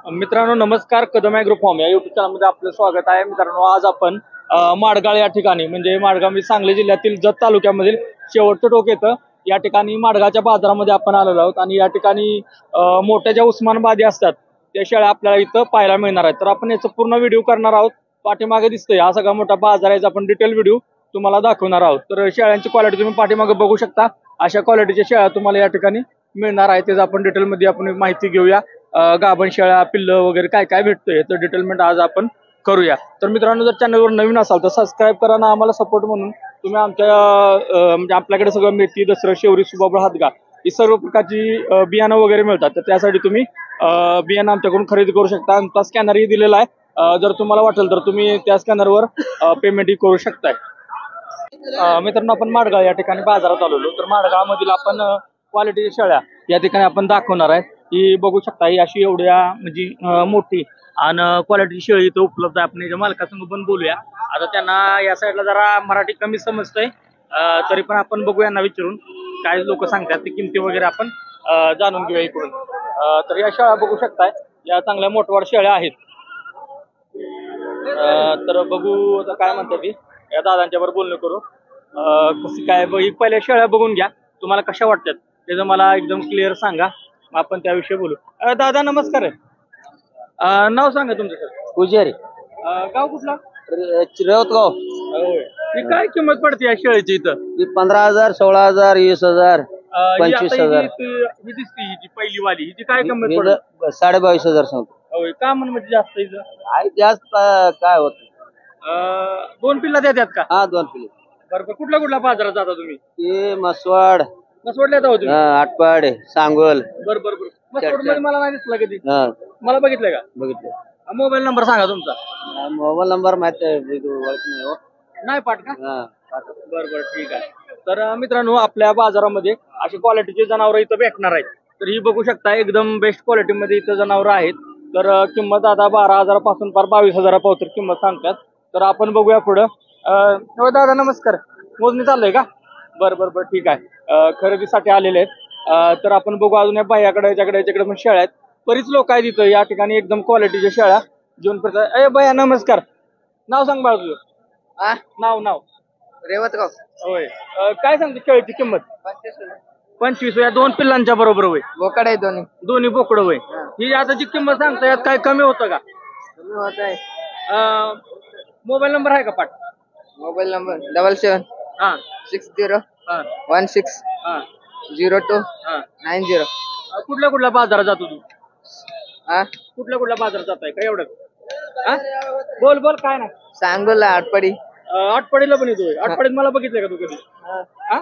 मित्रांनो नमस्कार. Kadam agro form या युट्यूब चॅनलमध्ये आपलं स्वागत आहे. मित्रांनो आज आपण माडगाळ या ठिकाणी म्हणजे माडगाव म्हणजे सांगली जिल्ह्यातील जत तालुक्यामधील शेवटचं टोक येतं या ठिकाणी माडगावच्या बाजारामध्ये आपण आलेलो आहोत आणि या ठिकाणी मोठ्या ज्या उस्मानाबादी असतात त्या शेळ्या आपल्याला इथं पाहायला मिळणार आहेत. तर आपण याचा पूर्ण व्हिडिओ करणार आहोत. पाठीमागे दिसतोय हा सगळा मोठा बाजार आहे. आपण डिटेल व्हिडिओ तुम्हाला दाखवणार आहोत. तर शेळ्यांची क्वालिटी तुम्ही पाठीमागे बघू शकता. अशा क्वालिटीच्या शेळ्या तुम्हाला या ठिकाणी मिळणार आहे. त्याचं आपण डिटेलमध्ये आपण माहिती घेऊया. गाभण शेळ्या पिल्लं वगैरे काय काय भेटतंय तर डिटेलमेंट आज आपण करूया. तर मित्रांनो जर चॅनलवर नवीन असाल तर सबस्क्राईब करा ना आम्हाला सपोर्ट म्हणून. तुम्ही आमच्या म्हणजे आपल्याकडे सगळं मेथी दसरा शेवरी सुबाबळ हातगा ही सर्व प्रकारची बियाणं वगैरे मिळतात. तर त्यासाठी तुम्ही बियाणं आमच्याकडून खरेदी करू शकता. आमचा स्कॅनरही दिलेला आहे. जर तुम्हाला वाटेल तर तुम्ही त्या स्कॅनरवर पेमेंटही करू शकताय. मित्रांनो आपण माडगाव या ठिकाणी बाजारात आलेलो. तर माडगावमधील आपण क्वालिटीच्या शेळ्या या ठिकाणी आपण दाखवणार आहे. ही बघू शकता ही अशी एवढ्या म्हणजे मोठी आणि क्वालिटीची शेळी इथं उपलब्ध आहे. आपण याच्या मालकासंग पण बोलूया. आता त्यांना या साईडला जरा मराठी कमी समजतंय तरी पण आपण बघूया यांना विचारून काय लोक सांगतात ते किमती वगैरे आपण जाणून घेऊया इकडून. तर या शेळ्या बघू शकताय या चांगल्या मोठवाड शेळ्या आहेत. तर बघू आता काय म्हणतात ती या दादांच्या बरोबर बोलणं करू. कशी काय पहिल्या शेळ्या बघून घ्या तुम्हाला कशा वाटतात त्याचं मला एकदम क्लिअर सांगा. आपण त्याविषयी बोलू. दादा नमस्कार आहे. नाव सांगा तुमचं सर. पुजारी गाव कुठला. रेवतगाव. ही काय किंमत पडते या शेळीची इथं. 15,000 16,000 20,000 25,000 ही दिसते ही जी पहिली वाली हिची काय किंमत पडते. 22,500 सांगतो. होय का म्हणून म्हणजे जास्त हिचं. आहे जास्त काय होत. दोन पिल्ला देतात का. हा 2 पिले. बरोबर कुठल्या कुठल्या बाजारात जाता तुम्ही. ते मसवाड सोडल्या जाऊ तुम्ही. आटपाड सांगोल. बरोबर मध्ये मला नाही दिसला कधी. हा मला बघितलंय का. बघितलं. मोबाईल नंबर सांगा तुमचा. मोबाईल नंबर माहिती आहे ओळख नाही हो. नाही पाठ का. हा बरोबर ठीक आहे. तर मित्रांनो आपल्या बाजारामध्ये अशी क्वालिटीचे जनावर इथं भेटणार आहेत. तर ही बघू शकता एकदम बेस्ट क्वालिटीमध्ये इथं जनावर आहेत. तर किंमत आता 12,000 पासून पार 22,000 पावतर किंमत सांगतात. तर आपण बघूया पुढं. दादा नमस्कार. मोजणी चाललंय का. बरं ठीक आहे. खरेदीसाठी आलेले आहेत. तर आपण बघू अजून या बायाकडे याच्याकडे पण शेळ्या आहेत. बरीच लोक आहेत इथं या ठिकाणी एकदम क्वालिटीच्या शेळ्या घेऊन फिरतात. ए बाया नमस्कार. नाव सांग बाळा तुझं. नाव रेवतगाव. होय. काय सांगते शेळीची किंमत. 25 या 2 पिल्लांच्या बरोबर होय. बोकड आहे दोन्ही बोकडं होय. ही आता जी किंमत सांगता यात काय कमी होतं का. कमी होत आहे. मोबाईल नंबर आहे का पाठ. मोबाईल नंबर 77 हा 60 हा 16 हा 02 हा. 90. कुठल्या बाजारात जातो तू. हा कुठल्या बाजारात जाताय का एवढं. हा बोल काय नाही. सांगोला आटपाडी. आटपाडीला पण येतोय. आटपाडीत मला बघितलंय का तू कधी. हा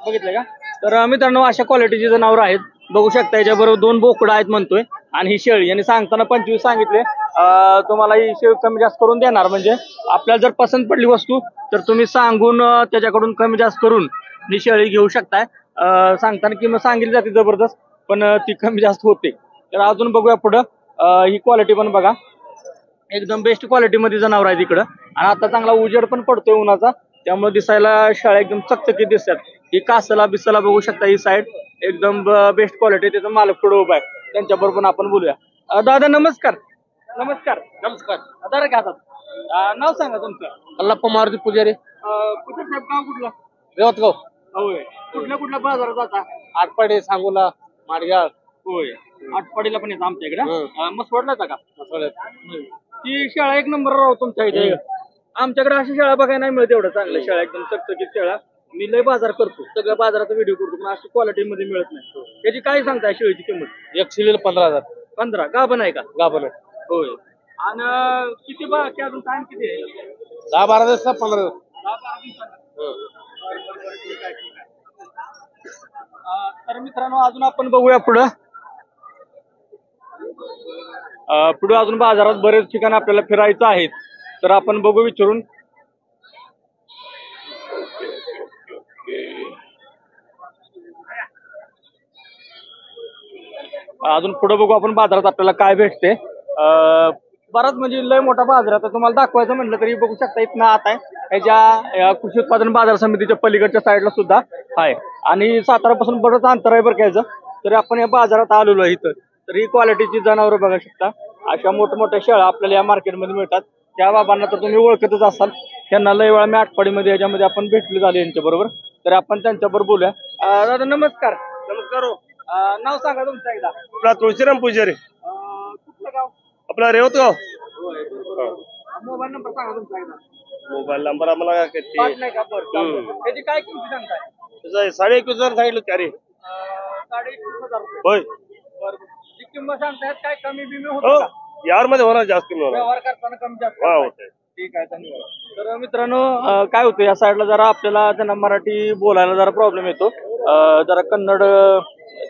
बघितलंय का. तर मित्रांनो अशा क्वालिटीची जनावर आहेत. बघू शकता याच्याबरोबर 2 बोकडं आहेत म्हणतोय आणि ही शेळी यांनी सांगताना 25 सांगितले. तुम्हाला ही शेळी कमी जास्त करून देणार म्हणजे आपल्याला जर पसंत पडली वस्तू तर तुम्ही सांगून त्याच्याकडून कमी जास्त करून ही शेळी घेऊ शकताय. सांगताना किंमत सांगितली जाते जबरदस्त पण ती कमी जास्त होते. तर अजून बघूया पुढं. ही क्वालिटी पण बघा एकदम बेस्ट क्वालिटीमध्ये जनावर आहे तिकडं आणि आता चांगला उजेड पण पडतोय उन्हाचा त्यामुळे दिसायला शेळ्या एकदम चकचकीत दिसतात. ही कासला बिसला बघू शकता ही साईड एकदम बेस्ट क्वालिटी. त्याचा मालक पुढे उभा आहे त्यांच्याबरोबर पण आपण बोलूया. दादा नमस्कार. दादा काय नाव सांगा तुमचं. अल्लाप्पा मारुती पुजारी. कुठे साहेब गाव कुठला. रेवतगाव. होय. कुठल्या बाजारात जाता. आटपाडी सांगोला माडगाव. होय. आटपाडीला पण येतं आमच्या इकडे. मग सोडला का. ती शाळा एक नंबर राहू तुमच्या इथे. आमच्याकडे अशी शाळा बघायला नाही मिळत एवढं चांगल्या शाळा एकदम चकचकीत शाळा. मी लय बाजार करतो सगळ्या बाजाराचा व्हिडिओ करतो पण अशी क्वालिटी मध्ये मिळत नाही. त्याची काय सांगताय शेळीची किंमत. एक शिलेल 15,000. 15 गाभण आहे का. गाभण आहे. होय. आणि किती बाकी अजून टाइम किती आहे. 10-12 दिवस 15 दिवस. तर मित्रांनो अजून आपण बघूया पुढं. अजून बाजारात बरेच ठिकाण आपल्याला फिरायचं आहे. तर आपण बघू विचारून. अजून पुढे बघू आपण बाजारात आपल्याला काय भेटते. बराच म्हणजे लय मोठा बाजार आता तुम्हाला दाखवायचं म्हटलं तरी बघू शकता इथनं आत आहे. ह्याच्या कृषी उत्पादन बाजार समितीच्या पलीकडच्या साईडला सुद्धा आहे आणि सातारापासून बरंच अंतर आहे बरं घ्यायचं. तर आपण या बाजारात आलेलो आहे इथं तर ही क्वालिटीची जनावरं बघा शकता. अशा मोठमोठ्या शेळ्या आपल्याला या मार्केटमध्ये मिळतात. त्या बाबांना तर तुम्ही ओळखतच असाल. त्यांना लय वेळा मी आठवडीमध्ये याच्यामध्ये आपण भेटले झाले यांच्या बरोबर. तर आपण त्यांच्याबरोबर बोलूया. दादा नमस्कार. नमस्कार. नाव सांगा तुमचं एकदा. आपला तुळशीराम पुजारी, कुठलं गाव? आपला रेवतगाव. मोबाईल नंबर सांगा तुमचा एकदा. मोबाईल नंबर आम्हाला पाठ नाही का? बरं चालतंय. त्याची काय किंमत सांगताय? 21,000 सांगितलं त्याने. 21,500 रुपये. होय. बरं जी किंमत सांगतायत काय कमी बिमी हो, होतं का? यार मध्ये होणार जास्त कमी होणार. व्यवहार करताना कमी जास्त हा, करताय? होतंय. ठीक आहे, धन्यवाद. तर मित्रांनो काय होतं या साईडला जरा आपल्याला त्यांना मराठी बोलायला जरा प्रॉब्लेम येतो. जरा कन्नड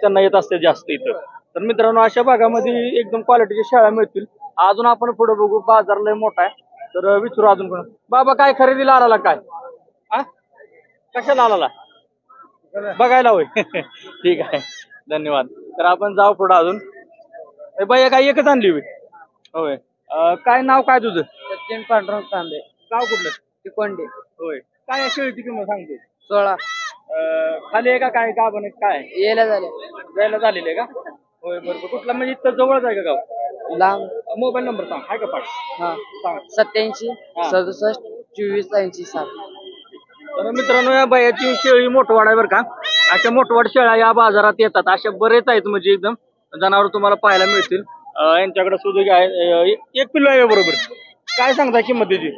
त्यांना येत असते जास्त इथं. तर मित्रांनो अशा भागामध्ये एकदम क्वालिटीच्या शेळ्या मिळतील. अजून आपण पुढे बघू. बाजार लय मोठा आहे. तर विचारू अजून कोण. बाबा काय खरेदीला आला काय? हा कशाला आला? बघायला होय. ठीक आहे, धन्यवाद. तर आपण जाऊ पुढे अजून. बाई काय एकच आणली होय? होय. काय नाव काय तुझं? सचिन पांडुरंग तांबे, गाव कुठलं? तिकोंडी. होय. काय या शेळीची किंमत सांगतो? 16 खाली आहे का काय गाभण आहे काय? येला झाले. जायला झालेले आहे का? होय बरोबर. कुठला म्हणजे इथं जवळच आहे का गाव? लांब. मोबाईल नंबर सांग. आहे का पाठ? हा सांग. 87 हा. 67 24 80 7. तर मित्रांनो या बायाची शेळी मोठवाड आहे बरं का. अशा मोठवाड शेळ्या या बाजारात येतात. अशा बरेच आहेत म्हणजे एकदम जनावर तुम्हाला पाहायला मिळतील. यांच्याकडे सुद्धा आहे. एक पिल्लू आहे बरोबर. काय सांगता किंमत त्याची?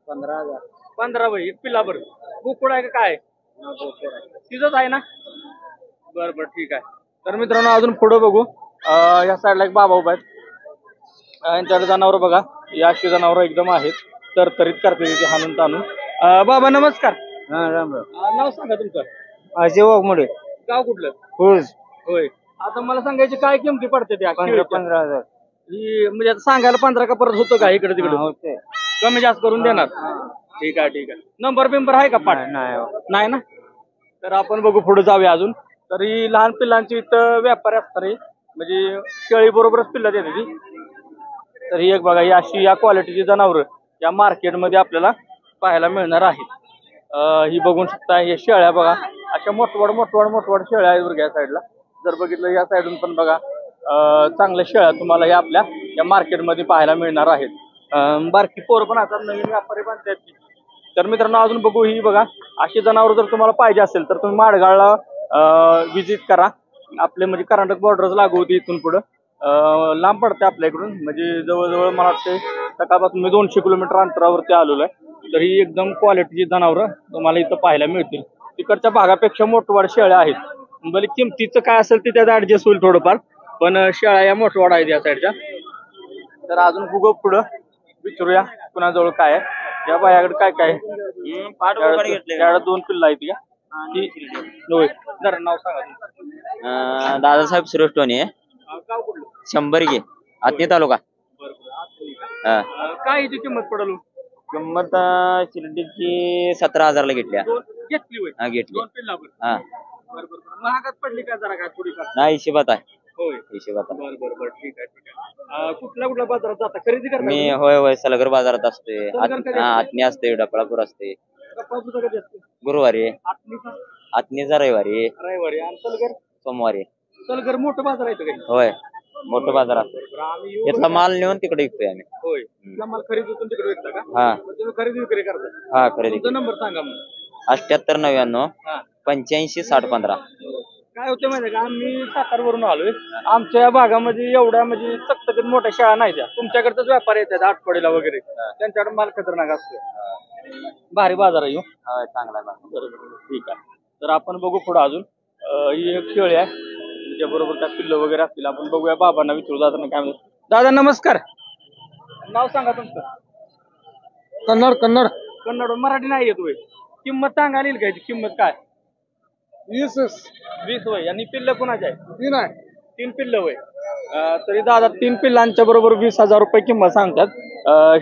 15,000. 15 बाई. एक पिल्ला बरं. कुकुड आहे का काय? तिथंच आहे ना? बरं बरं ठीक आहे. तर मित्रांनो अजून पुढे बघू. या साईडला एक बाबा उभा आहेत. यांच्याकडे जनावर बघा. या अशी जनावर एकदम आहेत. तरतरीत करते तिथे हाणून ताणून. बाबा नमस्कार. हा राम राम. नाव सांगा तुमचं. असे वाघमोडे. गाव कुठलं? खुळूस. होय. आता मला सांगायची काय किमती पडते त्या 15,000. ही म्हणजे आता सांगायला 15 का परत होतं का इकडे तिकडे? होते. कमी जास्त करून देणार. ठीक आहे ठीक आहे. नंबर बिंबर आहे का पाठ? नाही ना. तर आपण बघू पुढे जाऊया अजून. तर ही लहान पिल्लांची इथं व्यापारी असतात रे. म्हणजे शेळी बरोबरच पिल्ला देते ती. तर ही एक बघा ही अशी या क्वालिटीची जनावर या मार्केटमध्ये आपल्याला पाहायला मिळणार आहेत. ही बघून शकता. हे शेळ्या बघा अशा मोठवाड शेळ्या आहेत बरं या साईडला. जर बघितलं या साईडून पण बघा चांगल्या शेळ्या तुम्हाला या आपल्या या मार्केटमध्ये पाहायला मिळणार आहेत. बारकी पोरं पण आता नवीन व्यापारी बांधतायत. तर मित्रांनो अजून बघू. ही बघा अशी जनावर जर तुम्हाला पाहिजे असेल तर तुम्ही माडगाळला विजिट करा. आपले म्हणजे कर्नाटक बॉर्डरच लागू होती इथून पुढं. लांब पडते आपल्या इकडून म्हणजे जवळजवळ मला वाटते सकाळपासून मी 200 किलोमीटर अंतरावरती आलेलो आहे. तर ही एकदम क्वालिटीची जनावरं तुम्हाला इथं पाहायला मिळतील. तिकडच्या भागापेक्षा मोठवाड शेळ्या आहेत. भले किमतीचं काय असेल ते त्यात ऍडजस्ट होईल थोडंफार. पण शेळ्या या मोठवाड आहेत या साईडच्या. तर अजून बघू पुढं विचारूया कुणाजवळ काय आहे. या बायाकडे काय काय आहे? 2 पिल्ला आहेत का? होय. जरा नाव सांगा तुमचं. दादासाहेब सुरेशटोने गाव कुठलं? 100 घे आत्नी तालुका. हा. काय हिची किंमत पडेल? किंमत शिर्डीची 17,000ला घेतल्या. घेतली होय. हा घेतली. 2 पिल्लावर. हा बरोबर. महागात पडली का जरा काय थोडीफार? नाही हिशोबात आहे. होय. हिशोबात आहे. बरोबर ठीक आहे ठीक आहे. कुठल्या बाजारात जाता खरेदी करता? मी होय सलगर बाजारात असते. सलगर कधी असते? आत्नी असते, डपळापूर असते. कपासूचं कधी असते? गुरुवारी. आठवणीचा आत्नीचा रविवारी. रविवारी. आणि सलगर? सोमवारी. सलगर मोठं बाजार आहे का? होय मोठं बाजार असतो. बरोबर. आम्ही येऊ इथला माल नेऊन तिकडे विकतोय आम्ही. होय. इथला माल खरेदी होतो तिकडे विकता का? हा मग तुम्ही खरेदी विक्री करता? हा खरेदी. तुमचा नंबर सांगा मग. 7899 हा 85 6015. काय होतं माहिती का आम्ही सातारवरून आलोय. आमच्या या भागामध्ये एवढ्या म्हणजे चकचकीत मोठ्या शाळा नाही त्या. तुमच्याकडचाच व्यापारी येतात आठवडीला वगैरे. त्यांच्याकडे माल खतरनाक असतो. भारी बाजार आहे ह्यो. होय चांगला बाजार. बरोबर ठीक आहे. तर आपण बघू पुढे अजून. ही एक शेळी आहे त्याच्याबरोबर त्या पिल्लं वगैरे असतील. आपण बघूया बाबांना विचारू दादा काय म्हणतात. दादा नमस्कार. नाव सांगा तुमचं. कन्नड. कन्नड. मराठी नाही येत होय. किंमत सांगायला येईल काय? किंमत काय? 20 होय. आणि पिल्लं कुणाचे आहे? 3 पिल्लं होय. तरी दादा 3 पिल्लांच्या बरोबर 20,000 रुपये किंमत सांगतात.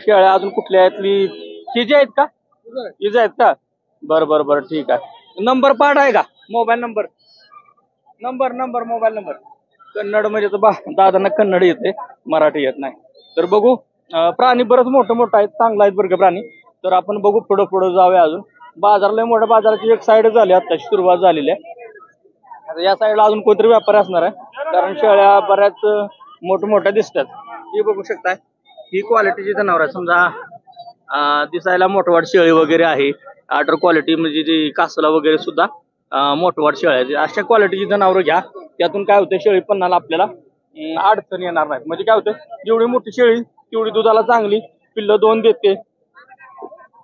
शेळ्या अजून कुठल्या आहेत? हिजे आहेत का? हिजे आहेत का? बरं ठीक आहे. नंबर पाठ आहे का? Mobile number mobile number. Kannada म्हणजे तर दादांना कन्नड येते, मराठी येत नाही. तर बघू. प्राणी बरंच मोठं आहेत. चांगला आहेत बरं का प्राणी. तर आपण बघू पुढं जाऊया अजून. बाजारला मोठ्या बाजाराची एक साईड झाली आता सुरुवात झालेली आहे. आता या साईडला अजून कोणतरी व्यापारी असणार आहे कारण शेळ्या बऱ्याच मोठमोठ्या दिसतात. ही बघू शकताय ही क्वालिटीची जनावर आहे. समजा दिसायला मोठवाड शेळी वगैरे आहे. ऑर्डर क्वालिटी म्हणजे जी कासला वगैरे सुद्धा मोठवाड शेळ्या आहेत. अशा क्वालिटीची जनावरं घ्या. त्यातून काय होतं शेळी पन्नाला आपल्याला अडचण येणार नाही. म्हणजे काय होतं जेवढी मोठी शेळी तेवढी दुधाला चांगली पिल्लं 2 देते.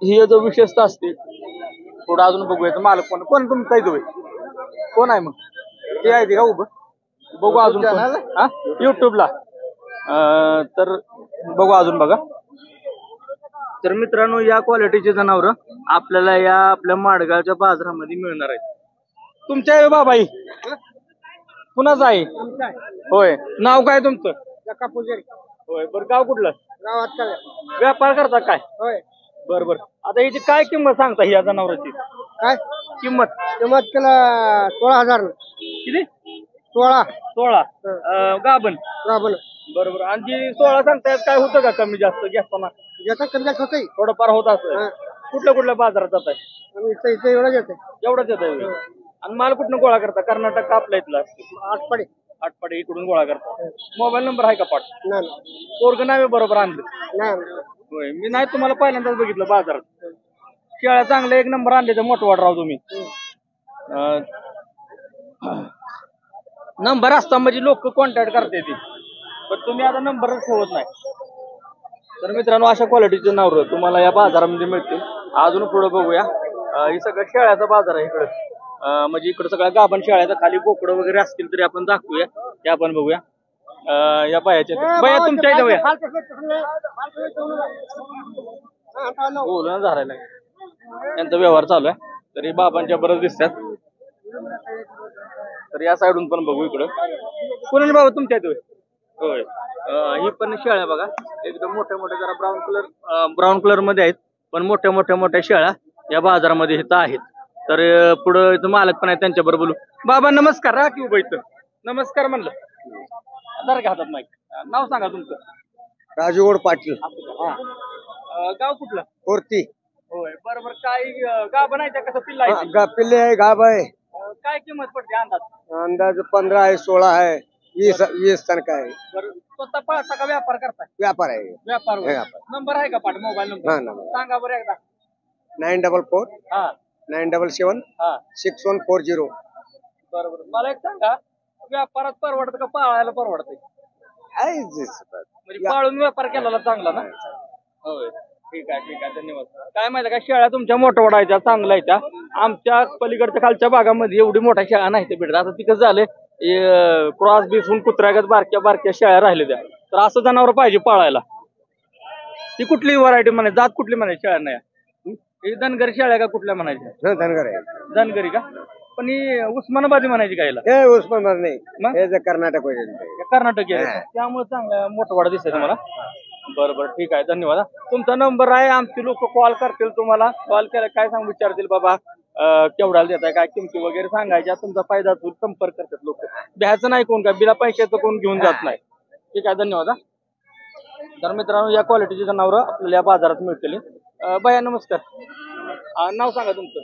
ही जो विशेषता असते. थोडं अजून बघूया मालक कोण कोण तुमचा इथं कोण आहे मग ते आहे ते का उभं बघू अजून युट्यूबला तर बघू अजून बघा. तर मित्रांनो या क्वालिटीचे जनावर आपल्याला या आपल्या माडगावच्या बाजारामध्ये मिळणार आहेत. तुमच्या आहे बाबा ही कुणाच आहे होय नाव काय तुमचं होय बरं गाव कुठलं व्यापार करता काय होय बरं बरं आता याची काय किंमत सांगता या जनावरांची काय किंमत किंमत केला 16,000 किती 16 गाभण राबण बरोबर आणि जी 16 सांगतायत काय होतं का कमी जास्त घेताना ज्याचा कमी जास्त होतंय थोडंफार होत असं कुठल्या बाजारात जात आहे आणि इथं एवढं येते एवढंच येत आहे आणि माल कुठनं गोळा करता कर्नाटक का आपल्या इथला आठपडे आठपाडी इकडून गोळा करता. मोबाईल नंबर आहे का पाठ नाही पोरग नावे बरोबर आणलं नाही होय मी नाही तुम्हाला पहिल्यांदाच बघितलं बाजारात शेळ्या चांगल्या 1 नंबर आणले तर मोठं वाट राव तुम्ही नंबर असता म्हणजे लोक कॉन्टॅक्ट करते ती पण तुम्ही आता नंबरच ठेवत नाही. तर मित्रांनो अशा क्वालिटीचे जनावर तुम्हाला या बाजारामध्ये मिळतील. अजून पुढे बघूया ही सगळं शेळ्याचा बाजार आहे इकडे म्हणजे इकडे सगळ्या गाभण शेळ्याचा खाली बोकडं वगैरे असतील तरी आपण दाखवूया ते आपण बघूया. या बायाच्या बाया तुमच्या इथं बोलणं झालेलं आहे त्यांचा व्यवहार चालू आहे तरी बाबांच्या बरंच दिसतात. तर या साईडून पण बघू इकडं कोणी बाबा तुमच्या इथं होय ही पण शेळ्या बघा एकदम मोठ्या मोठ्या जरा ब्राऊन कलर मध्ये आहेत पण मोठ्या शेळ्या या बाजारामध्ये इथं आहेत. तर पुढं इथं मालक पण आहेत त्यांच्या बरोबर बोलू. बाबा नमस्कार राहा की उभं इथं नमस्कार म्हणलं जरा का हातात नाही नाव सांगा तुमचं राजूगड पाटील गाव कुठलं कोरती होय बरोबर काय गाव बनायचं कसं पिल्ला आहे पिल्ले आहे गाभ आहे काय किंमत पडते अंदाज 15 आहे 16 आहे 20 तनक आहे. बरं स्वतः पाळता का व्यापार करताय व्यापार आहे व्यापार नंबर आहे का पाठ मोबाईल नंबर नंबर सांगा बरं एकदा 944 हा 977 हा 6140. बरोबर मला एक सांगा व्यापारात परवडतं का पाळायला परवडतंय म्हणजे पाळून व्यापार केलेला चांगला ना होय ठीक आहे धन्यवाद. काय माहिती का शेळ्या तुमच्या मोठ्या वडायच्या चांगल्या आहेत त्या आमच्या पलीकडच्या खालच्या भागामध्ये एवढी मोठ्या शेळ्या नाही ते भेटत. आता तिकडे झाले क्रॉस बिसून कुत्र्यागत बारक्या शेळ्या राहिल्या त्या तर असं जनावर पाहिजे पाळायला. ती कुठली व्हरायटी म्हणायची जात कुठली म्हणायची शेळ्या नाही ही धनगरी शेळ्या का कुठल्या म्हणायच्या धनगर आहे धनगरी का पण ही उस्मानाबादी म्हणायची कायला हे उस्मानाबाद नाही हे कर्नाटक कर्नाटक आहे त्यामुळे चांगला मोठा वाडा दिसतोय तुम्हाला. बरोबर ठीक आहे धन्यवाद. तुमचा नंबर आहे आमची लोक कॉल करतील तुम्हाला कॉल केला काय सांग विचारतील बाबा केवढ्याला देताय काय किमती वगैरे सांगायच्या तुमचा फायदा होईल संपर्क करतात लोक द्यायचं नाही कोण काय बिना पैशाचं कोण घेऊन जात नाही. ठीक आहे धन्यवाद. तर मित्रांनो या क्वालिटीची जनावरं आपल्याला या बाजारात मिळतील. बाया नमस्कार नाव सांगा तुमचं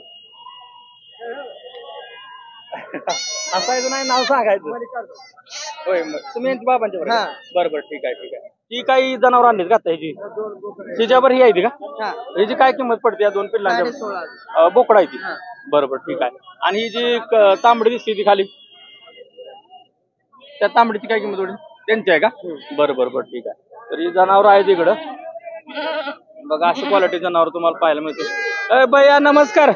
असायचं नाही नाव सांगायचं होय मग तुम्ही यांच्या बाबांच्या बरोबर ठीक आहे ही काही जनावर आणलीत का आता ह्याची तिच्यावर ही आहे का ह्याची काय किंमत पडते या 2 पिल्लांच्या बोकडा आहे ती बरोबर ठीक आहे. आणि ही जी तांबडी दिसते ती खाली त्या तांबडीची काय किंमत पडते त्यांची आहे का बरोबर ठीक आहे. तर ही जनावर आहे तिकडं बघा अशी क्वालिटी जनावर तुम्हाला पाहायला मिळते. भैया नमस्कार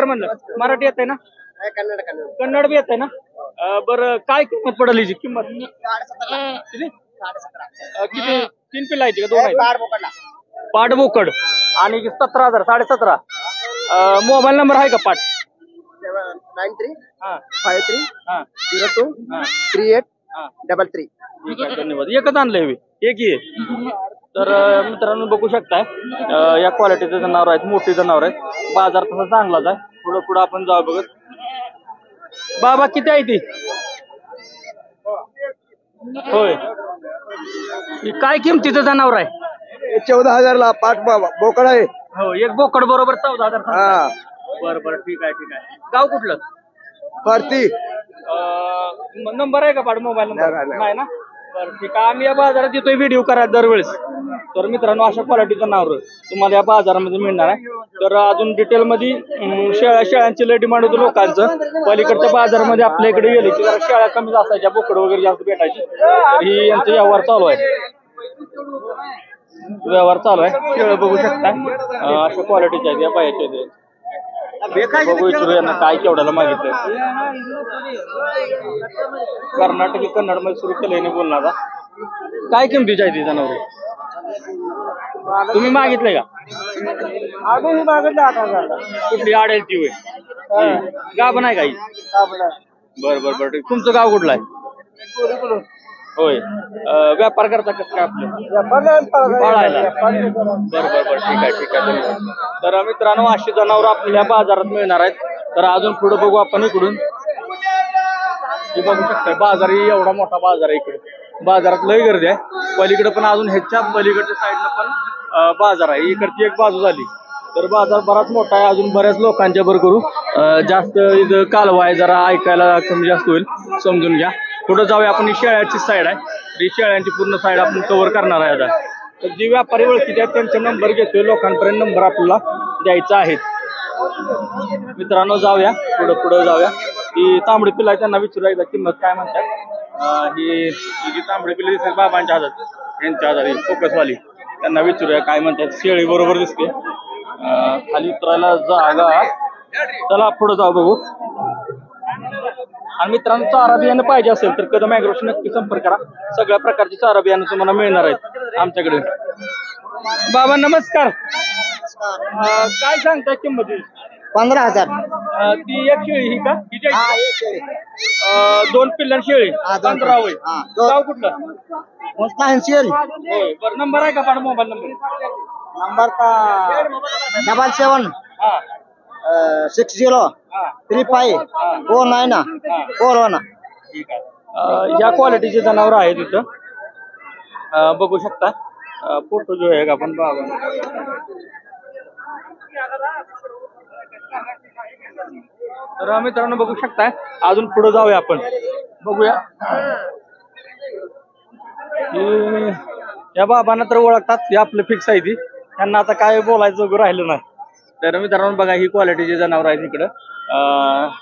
म्हणलं मराठी येत आहे ना कन्नड बी येत आहे ना बरं काय किंमत पडेल हिची किंमत किती 3 पिल्ला आहे का 2 आहे पाठ बोकड आणि 17,000 17,500. मोबाईल नंबर आहे का पाठ 9353023833. ठीक आहे धन्यवाद. एकच आणलंय एक आहे. तर मित्रांनो बघू शकताय या क्वालिटीचे जनावर आहेत मोठी जनावर आहेत बाजार तसा चांगलाच आहे. पुढं आपण जाऊ बघत. बाबा किती आहे ती होय काय किमतीचं जनावर आहे 14,000 ला पाठ बोकड आहे हो एक बोकड बरोबर 14,000. बरं ठीक आहे गाव कुठलं परती नंबर आहे का पाठ मोबाईल नंबर नाही. नाही ना बरं ठीक आहे. आम्ही या बाजारात येतोय व्हिडिओ करा दरवेळेस. तर मित्रांनो अशा क्वालिटीचं नाव तुम्हाला या बाजारामध्ये मिळणार आहे. तर अजून डिटेल मध्ये शेळ्यांची लय डिमांड होतं लोकांचं. पलीकडच्या बाजारामध्ये आपल्या इकडे गेले की जरा शेळ्या कमी असायच्या, बोकड वगैरे जास्त भेटायची. तर ही यांचा व्यवहार चालू आहे. शेळ बघू शकता अशा क्वालिटीच्या आहेत या पायाच्या आहेत. बघू इच्छू यांना काय केवढ्याला मागितलं. कर्नाटकी कन्नड मध्ये सुरू केलं बोलणार. काय किमतीची आहे ती जनावरे तुम्ही मागितले का? अजून मागितलं 8,000. कुठली आडेल ती होय गाभण आहे काही? बर बर बर ठीक. तुमचं गाव कुठलं आहे? होय व्यापार करता कसं काय आपलं पाळायला? बर बर बर ठीक आहे ठीक आहे. तर मित्रांनो अशी जनावर आपल्या बाजारात मिळणार आहेत. तर अजून पुढे बघू आपण इकडून. हे बघू शकता बाजार एवढा मोठा बाजार आहे. इकडे बाजारात लय गर्दी आहे. पलीकडे पण अजून ह्याच्या पलीकडच्या साईडला पण बाजार आहे. इकडची एक बाजू झाली तर बाजार बराच मोठा आहे. अजून बऱ्याच लोकांच्या बरोबर करू जास्त इथं कालवा आहे, जरा ऐकायला कमी जास्त होईल, समजून घ्या. पुढे जाऊया आपण. ही शेळ्याची साईड आहे. ही शेळ्यांची पूर्ण साईड आपण कव्हर करणार आहे आता. तर जी व्यापारी ओळखीचे आहेत त्यांचे नंबर घेतोय, लोकांपर्यंत नंबर आपल्याला द्यायचा आहे. मित्रांनो जाऊया पुढे जाऊया. ही तांबडी पिल्ला आहे, त्यांना विचारूया एकदा किंमत काय म्हणतात. ही जी तांबडी पिल्ली दिसते बाबांच्या हातात, यांच्या हातात ही फोकसवाली, त्यांना विचारूया काय म्हणतात. शेळी बरोबर दिसते. खाली उतरायला जागा. चला पुढे जाऊ बघू. आणि मित्रांनो चारा बियाणं पाहिजे असेल तर कदम ॲग्रोशी नक्की संपर्क करा. सगळ्या प्रकारचे चारा बियाणं तुम्हाला मिळणार आहेत आमच्याकडे. बाबा नमस्कार. काय सांगताय किंमत? 15,000. ती एक शेळी ही का? दोन पिल्लर शेळी 15 होय. गाव कुठलं? होय बरं. नंबर आहे का पाठ मोबाईल नंबर? नंबर का 77 हा 60 हा 35 49 41. ठीक आहे. या क्वालिटीचे जनावर आहेत इथं बघू शकता. फोटो जो आहे आपण बाबा. तर मित्रांनो बघू शकता. अजून पुढे जाऊया आपण बघूया. या बाबांना तर ओळखतात, हे आपलं फिक्स आहे ती. त्यांना आता काय बोलायचं राहिलं नाही. तर मित्रांनो बघा ही क्वालिटीचे जनावर आहेत इकडं.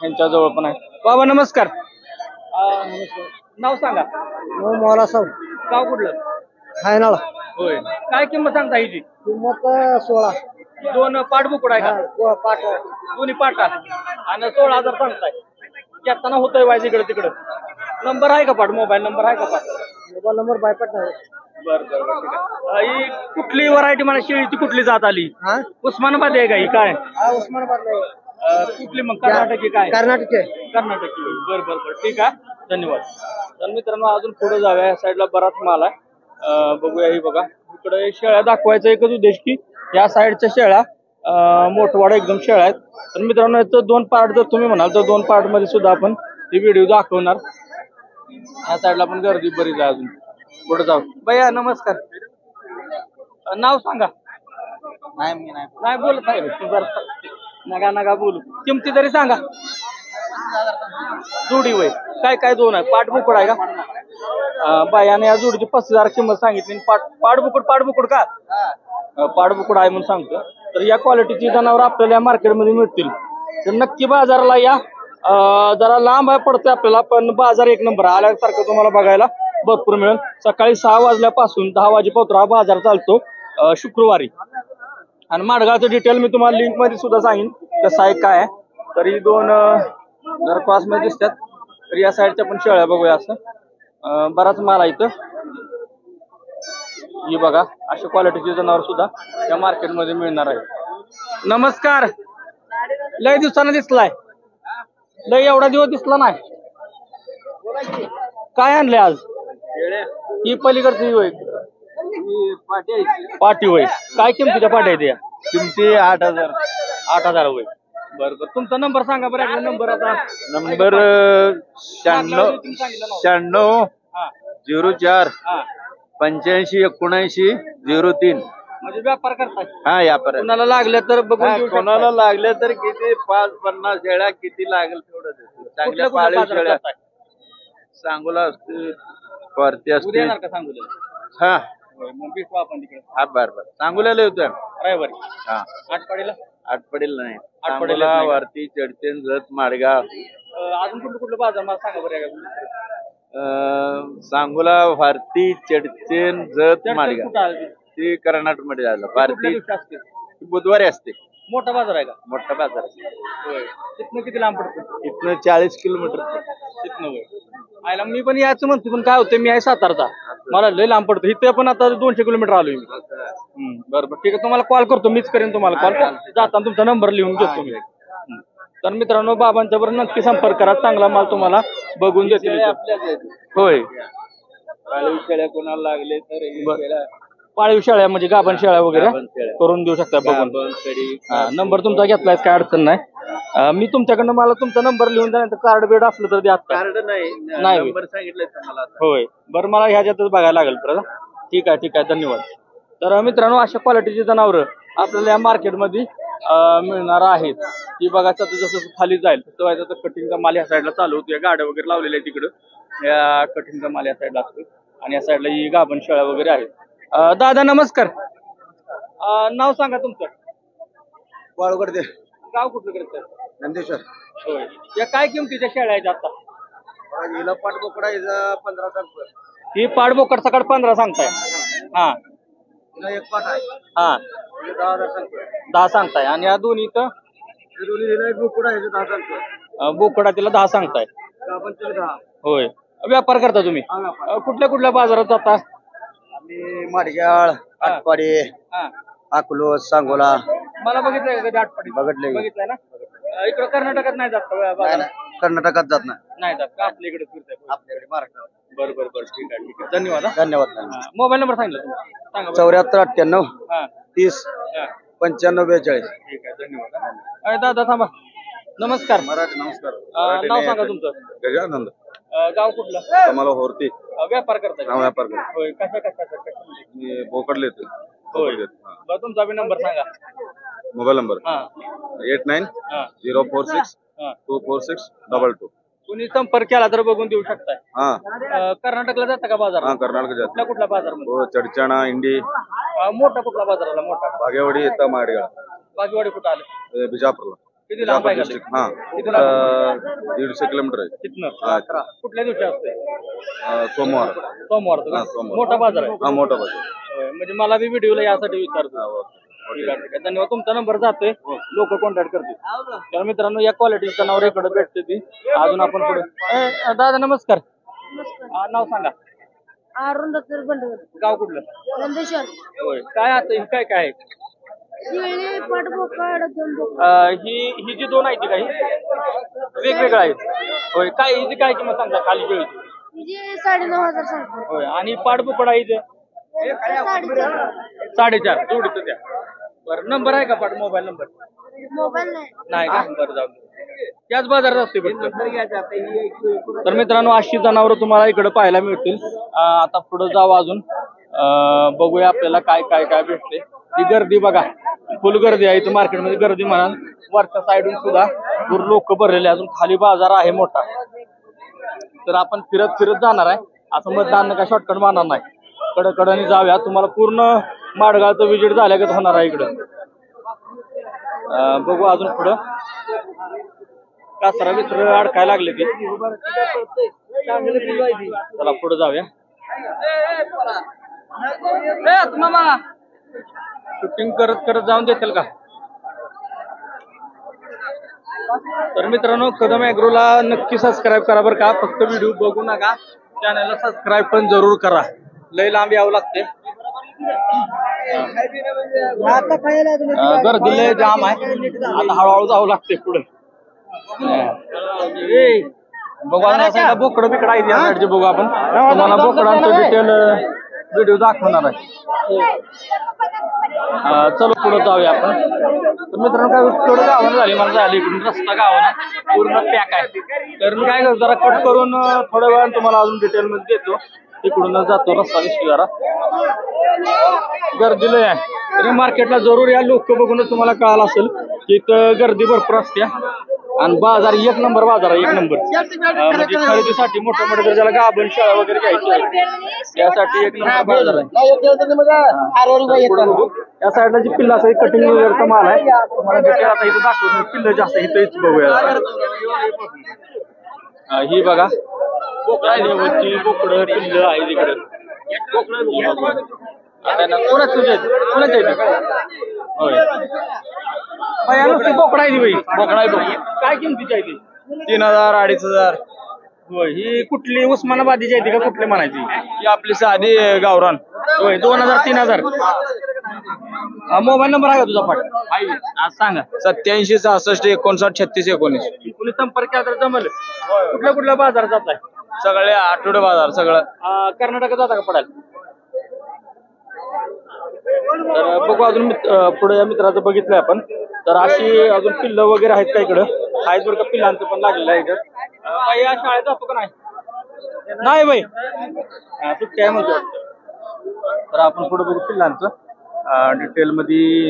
यांच्या जवळ पण आहे. बाबा नमस्कार. नाव सांगा. मला सांग गाव कुठलं? फायनल होय. काय किंमत सांगता हिची? किंमत 16. दोन पाठबुकड आहे का? पाठ दोन्ही पाटा आणि 16,000 सांगताय. घेताना होतंय वाईज इकडे तिकडं. नंबर आहे का पाठ? मोबाईल नंबर आहे का पाठ? मोबाईल नंबर बायपाट नाही. बरं बरं बरं ठीक आहे. ही कुठली व्हरायटी मला शेळीची कुठली जात आली? उस्मानाबाद आहे का ही काय? उस्मानाबाद नाही. कुठली मग कर्नाटकी काय? कर्नाटक कर्नाटकी. बरं बरं बरं ठीक आहे. धन्यवाद. तर मित्रांनो अजून पुढे जाऊया. या साईडला बराच माल आहे. बघूया. ही बघा इकडे शेळ्या दाखवायचा एकच उद्देश की या साईडच्या शेळ्या मोठवाडा एकदम शेळ्या आहेत. तर मित्रांनो याचं 2 पार्ट जर तुम्ही म्हणाल तर 2 पार्ट मध्ये सुद्धा आपण ही व्हिडिओ दाखवणार. या साईडला पण गर्दी बरीच आहे. अजून पुढे जाऊ. भैया नमस्कार. नाव सांगा. नाही बोलत आहे. नका नका बोलू. किमती तरी सांगा. जोडी वय काय काय दोन आहे? पाठबुकड आहे का? बायाने या जोडीची 35,000 किंमत सांगितली. पाठबुकड का? पाठबुकड आहे म्हणून सांगतो. तर या क्वालिटीची जनावर आपल्याला या मार्केटमध्ये मिळतील. तर नक्की बाजाराला या. जरा लांब आहे पडते आपल्याला, पण बाजार एक नंबर आल्यासारखं तुम्हाला बघायला भरपूर मिळेल. सकाळी 6 वाजल्यापासून 10 वाजेपर्यंत हा बाजार चालतो शुक्रवारी. आणि माडगावचं डिटेल मी तुम्हाला लिंक मध्ये सुद्धा सांगेन कसं आहे काय आहे. तर ही दोन जर क्रॉस मध्ये दिसतात. तर या साईडच्या पण शेळ्या बघूया. असं बराच माल आहे इथं. ही बघा अशा क्वालिटीचे जनावर सुद्धा या मार्केटमध्ये मिळणार आहे. नमस्कार. लय दिवसानं दिसलाय. लय एवढा दिवस दिसला नाही. काय आणलंय आज? ही पलीकडची होय पाटी होय. काय किमतीच्या पाट्या आहेत या? किमती 8,000. 8,000 होय. बरं बरं. तुमचा नंबर सांगा बरं. नंबर आता नंबर 96 96 04 85 79 03. म्हणजे व्यापार करताय हा व्यापार आहे. कोणाला लागल्या तर बघून हा, देऊ कोणाला शकताय. लागले तर किती 5-50 शेळ्या किती लागेल तेवढं देतो. चांगल्या कुठल्या कुठल्या पाळीव बाजारात शेळ्या जाताय? सांगोला असते वरती उद्या असते. येणार का सांगू हा मग भेटू आपण तिकडे हा बर सांगोल्याला येतोय. रविवारी हा आठपाडीला. आठपडील नाही आटपाडीला सांगोला नाही का? वरती चडचण जत माडगाव अजून कुठलं कुठलं बाजार मला सांगा बरं का? सांगोला भारती चडचण जत माडगाव कुठं आलं ते? ती कर्नाटक मध्ये झालं. कुठल्या भारती दिवशी असते? बुधवारी असते. मोठा बाजार आहे का? मोठा बाजार होय. तिथनं किती लांब पडतो? इथनं 40 किलोमीटर. तिथनं होय. आयला मी पण यायचं म्हणतो पण काय होतं मी आहे सातारचा मला लय लांब पडतो इथे पण आता 200 किलोमीटर आलोय मी. बरोबर ठीक आहे तुम्हाला कॉल करतो मीच करेन तुम्हाला कॉल जाताना तुमचा नंबर लिहून घेतो मी. तर मित्रांनो बाबांच्या बरोबर नक्की संपर्क करा चांगला माल तुम्हाला बघून देतील इथं. होय पाळीव शेळ्या कोणाला लागले तर हे शेळ्या, पाळीव शेळ्या म्हणजे गाभण शेळ्या वगैरे गाभण शेळ्या. करून देऊ शकता बघून. गाभण, कडी, नंबर तुमचा घेतलाय काय अडचण नाही. मी तुमच्याकडनं मला तुमचा नंबर लिहून द्या कार्ड बेड असलं तर द्या आता. कार्ड नाही नाही. नंबर सांगितलंय तुम्हाला आता. होय बरं मला ह्याच्यातच बघायला लागेल तर ठीक आहे धन्यवाद. तर मित्रांनो अशा क्वालिटीची जनावरं आपल्याला या मार्केटमध्ये मिळणार आहेत. ती बघायचं तर जसं खाली जाईल तसं व्हायचं तर कटिंगचा माल या साईडला चालू होतो. या गाड्या वगैरे लावलेल्या आहे तिकडं या कटिंगचा माल या साईडला असतो आणि या साईडला ही गाभण शेळ्या वगैरे आहेत. दादा नमस्कार नाव सांगा तुमचं. वाळगड दे गाव कुठलं करतं? नंदेश्वर. होय या काय किमतीच्या शेळ्या आहेत आता? हिला पाठ बोकडा 15 रुपये. ही पाडबोकड सकाळ 15 सांगताय. हा हिला एक पाठ आहे हा 10,000 रुपये. 10 सांगताय आणि या दोन्ही तर हिला एक बोकडा आहे 10 रुपये. बोकडा तिला 10 सांगताय. आपण तिला 10. होय व्यापार करता तुम्ही कुठल्या कुठल्या बाजारात जाता? आम्ही माडगाळ आटपाडी हा अकलूज सांगोला मला बघितलंय का कधी आठवडी बघितलंय. बघितलंय ना इकडं कर्नाटकात नाही जात का बाजारात? कर्नाटकात जात नाही नाही जात का आपल्या इकडे फिरताय? आपल्याकडे महाराष्ट्रात. बरं ठीक आहे धन्यवाद. धन्यवाद. मोबाईल नंबर सांगितलं तुम्ही. सांगा बरं. 74 98 हा 30 हा 95 42. ठीक आहे धन्यवाद. अरे दादा थांबा नमस्कार. मराठी नमस्कार. नाव सांगा तुमचं. गजानंद गाव कुठलं? मला होरती व्यापार करताय का? व्यापार करतो. होय कशा मी बोकडले होय बरं तुमचा बी नंबर सांगा. मोबाईल नंबर हा 89 हा 046 हा 246 22. तुम्ही संपर्क केला तर बघून देऊ शकताय. हा कर्नाटकला जाता का बाजार? हा कर्नाटक जात. कुठला बाजार हो चडचाणा इंडी मोठा कुठला बाजाराला मोठा? भागेवाडी येतं माडगाळ बागेवाडी कुठं आलं? बिजापूरला. किती लांब आहे का ते? डिस्ट्रिक्ट. हा किती लांब? 150 किलोमीटर आहे. तिथनं कुठल्या दिवशी असते? सोमवार. सोमवार हा, सोमवार. मोठा बाजार आहे. हा मोठा बाजार. होय, म्हणजे मला बी व्हिडिओला यासाठी विचारतो. ठीक आहे धन्यवाद. तुमचा नंबर जातोय लोक कॉन्टॅक्ट करतील. तर मित्रांनो या क्वालिटीचं नाव इकडे भेटते ती अजून आपण पुढे. दादा नमस्कार नाव सांगा. अरुण दत्तर बंडगर गाव कुठलं? नंदेश्वर. होय काय आता ही काय आहे? शिळी पाठबोकड जंबोकड. ही जी दोन आहेत ती काही वेगवेगळ्या आहेत. होय काय हिची काय किंमत सांगता खाली केळीची? म्हणजे 9,500 सांगतो. होय आणि पाडबोकड आहे इथे 4,500. 4.5 जोडीचं द्या. बरं नंबर आहे का पाठ मोबाईल नंबर? मोबाईल नाही. नाही का बरं जाऊ दे. त्याच बाजारात असते फक्त. तर मित्रांनो अशी जनावरं तुम्हाला इकडे पाहायला मिळतील. आता पुढे जाऊ अजून बघूया आपल्याला काय काय काय भेटते. ती गर्दी बघा फुल गर्दी आहे इथं मार्केटमध्ये. गर्दी म्हणाल वरच्या साईडून सुद्धा पूर्ण लोक भरलेले अजून खाली बाजार आहे मोठा. तर आपण फिरत फिरत जाणार आहे असं मतदान काय शॉर्टकट मारणार नाही. कडकडनी जाऊया तुम्हाला पूर्ण माडगावचं विजिट झाल्यागत होणार आहे इकडं. बघू अजून पुढं कासरा बिसर अडकायला लागले ती. चला पुढे जाऊया. शूटिंग करत करत जाऊन देतील का? तर मित्रांनो कदम ॲग्रोला नक्की सबस्क्राईब करा बरं का. फक्त व्हिडिओ बघू नका चॅनलला सबस्क्राईब पण जरूर करा. लय लांब यावं लागते. गर्दी लय जाम आहे आता हळूहळू जावं लागते पुढे. बघू आता बोकडं बिकडं आहे बघू आपण तुम्हाला बोकडांचं डिटेल व्हिडिओ दाखवणार आहे. चलो पुढे जाऊया आपण. तर मित्रांनो काय थोडं गावानं झाली मला झाली इकडून रस्ता गावाना पूर्ण पॅक आहे. तर मी काय करतो जरा कट करून थोड्या वेळानं तुम्हाला अजून डिटेल मध्ये देतो. तिकडूनच जातो रस्ता दिसतो जरा गर्दी लय आहे. तरी मार्केटला जरूर या. लोक बघूनच तुम्हाला कळालं असेल की इथं गर्दी भरपूर असते आणि बाजार एक नंबर बाजार आहे, एक नंबर. म्हणजे खरेदीसाठी मोठ्या मोठ्या जर ज्याला गाभण शेळ्या वगैरे घ्यायची आहे त्यासाठी एक नंबर बाजार आहे. पुढं बघू. या साईडला जी पिल्लं असं कटिंग वगैरेचा माल आहे तुम्हाला डिटेल आता इथं दाखवतो. पिल्लं जास्त इथं बघूया. ही बघा बोकडं आहे, वरती बोकडं पिल्लं आहे तिकडे. कोणाच्या होय बाया नुसती बोकडा आहे ती बाई. बोकडा आहे बाई. काय किमतीची आहे ती? 3000 2500. होय. ही कुठली उस्मानाबादीची आहे ती का कुठली म्हणायची? ही आपली साधी गावरान. होय. 2000 3000. मोबाईल नंबर आहे का तुझा पाठ? आज सांगा. 87 66 59 36 19. कुणी संपर्क केला तर जमल. कुठल्या बाजारात जात आहे? सगळे आठवडे बाजार सगळं. कर्नाटकात जाता का पडायला? तर बघू अजून पुढे या मित्राचं बघितलंय आपण. तर अशी अजून पिल्लं वगैरे आहेत का इकडं? आहेत बरं का, पिल्लांचं पण लागलेलं आहे इथं. बाई या शाळेत जातो का नाही? नाही बाई सुट्टी आहे म्हणतो. तर आपण पुढे बघू पिल्लांचं डिटेल मध्ये.